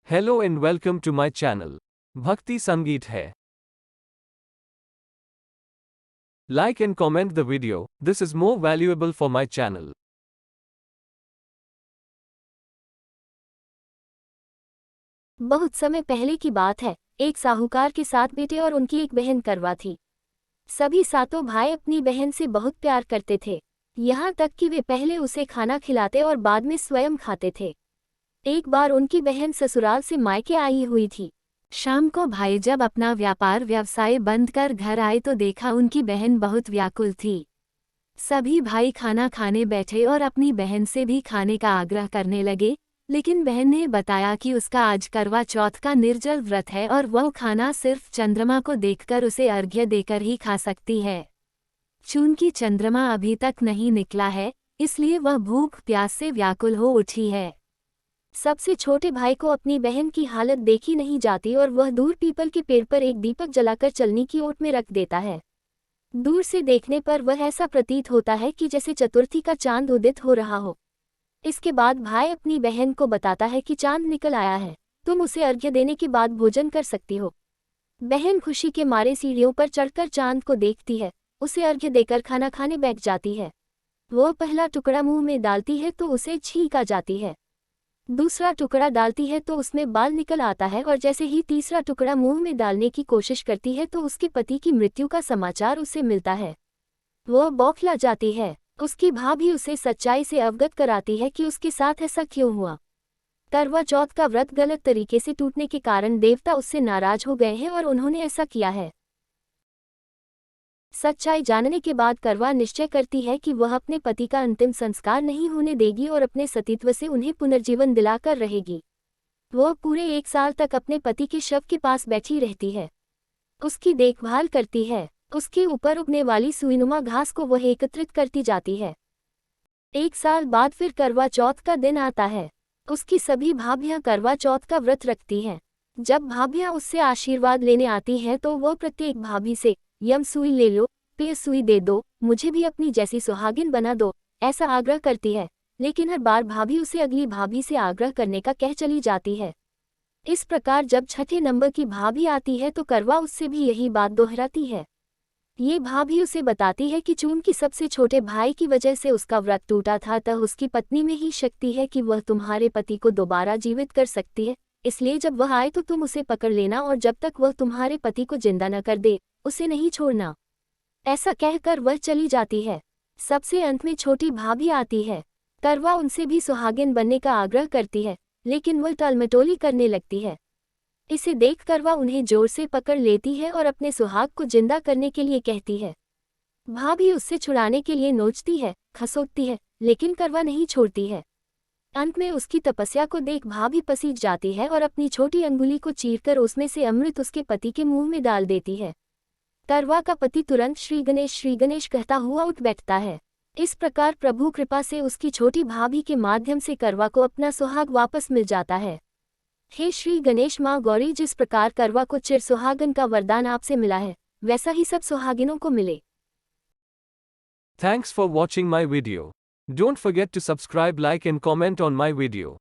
Hello and welcome to my channel. Bhakti Sangeet hai. Like and comment the video, this is more valuable for my channel. बहुत समय पहले की बात है। एक साहूकार के 7 बेटे और उनकी एक बहन करवा थी। सभी सातों भाई अपनी बहन से बहुत प्यार करते थे, यहाँ तक कि वे पहले उसे खाना खिलाते और बाद में स्वयं खाते थे। एक बार उनकी बहन ससुराल से मायके आई हुई थी। शाम को भाई जब अपना व्यवसाय बंद कर घर आए तो देखा उनकी बहन बहुत व्याकुल थी। सभी भाई खाना खाने बैठे और अपनी बहन से भी खाने का आग्रह करने लगे, लेकिन बहन ने बताया कि उसका आज करवा चौथ का निर्जल व्रत है और वह खाना सिर्फ चंद्रमा को देखकर उसे अर्घ्य देकर ही खा सकती है। चूंकि चंद्रमा अभी तक नहीं निकला है, इसलिए वह भूख प्यास से व्याकुल हो उठी है। सबसे छोटे भाई को अपनी बहन की हालत देखी नहीं जाती और वह दूर पीपल के पेड़ पर एक दीपक जलाकर चलनी की ओट में रख देता है। दूर से देखने पर वह ऐसा प्रतीत होता है कि जैसे चतुर्थी का चांद उदित हो रहा हो। इसके बाद भाई अपनी बहन को बताता है कि चांद निकल आया है, तुम उसे अर्घ्य देने के बाद भोजन कर सकती हो। बहन खुशी के मारे सीढ़ियों पर चढ़कर चांद को देखती है, उसे अर्घ्य देकर खाना खाने बैठ जाती है। वह पहला टुकड़ा मुंह में डालती है तो उसे छींक आ जाती है। दूसरा टुकड़ा डालती है तो उसमें बाल निकल आता है और जैसे ही तीसरा टुकड़ा मुंह में डालने की कोशिश करती है तो उसके पति की मृत्यु का समाचार उसे मिलता है। वह बौखला जाती है। उसकी भाभी उसे सच्चाई से अवगत कराती है कि उसके साथ ऐसा क्यों हुआ। करवा चौथ का व्रत गलत तरीके से टूटने के कारण देवता उससे नाराज हो गए हैं और उन्होंने ऐसा किया है। सच्चाई जानने के बाद करवा निश्चय करती है कि वह अपने पति का अंतिम संस्कार नहीं होने देगी और अपने सतीत्व से उन्हें पुनर्जीवन दिलाकर रहेगी। वह पूरे 1 साल तक अपने पति के शव के पास बैठी रहती है, उसकी देखभाल करती है। उसके ऊपर उगने वाली सुईनुमा घास को वह एकत्रित करती जाती है। 1 साल बाद फिर करवा चौथ का दिन आता है। उसकी सभी भाभियां करवा चौथ का व्रत रखती हैं। जब भाभियां उससे आशीर्वाद लेने आती हैं तो वह प्रत्येक भाभी से यम सुई ले लो, पेय सुई दे दो, मुझे भी अपनी जैसी सुहागिन बना दो, ऐसा आग्रह करती है। लेकिन हर बार भाभी उसे अगली भाभी से आग्रह करने का कह चली जाती है। इस प्रकार जब छठे नंबर की भाभी आती है तो करवा उससे भी यही बात दोहराती है। ये भाभी उसे बताती है कि चूंकि सबसे छोटे भाई की वजह से उसका व्रत टूटा था, तब उसकी पत्नी में ही शक्ति है कि वह तुम्हारे पति को दोबारा जीवित कर सकती है। इसलिए जब वह आए तो तुम उसे पकड़ लेना और जब तक वह तुम्हारे पति को जिंदा न कर दे, उसे नहीं छोड़ना। ऐसा कहकर वह चली जाती है। सबसे अंत में छोटी भाभी आती है। करवा उनसे भी सुहागिन बनने का आग्रह करती है, लेकिन वह टालमटोली करने लगती है। इसे देख करवा उन्हें जोर से पकड़ लेती है और अपने सुहाग को जिंदा करने के लिए कहती है। भाभी उससे छुड़ाने के लिए नोचती है, खसोटती है, लेकिन करवा नहीं छोड़ती है। अंत में उसकी तपस्या को देख भाभी पसीज जाती है और अपनी छोटी अंगुली को चीरकर उसमें से अमृत उसके पति के मुंह में डाल देती है। करवा का पति तुरंत श्री गणेश कहता हुआ उठ बैठता है। इस प्रकार प्रभु कृपा से उसकी छोटी भाभी के माध्यम से करवा को अपना सुहाग वापस मिल जाता है। हे श्री गणेश माँ गौरी, जिस प्रकार करवा को चिर सुहागन का वरदान आपसे मिला है, वैसा ही सब सुहागिनों को मिले। Thanks for watching my video. Don't forget to subscribe, like and comment on my video.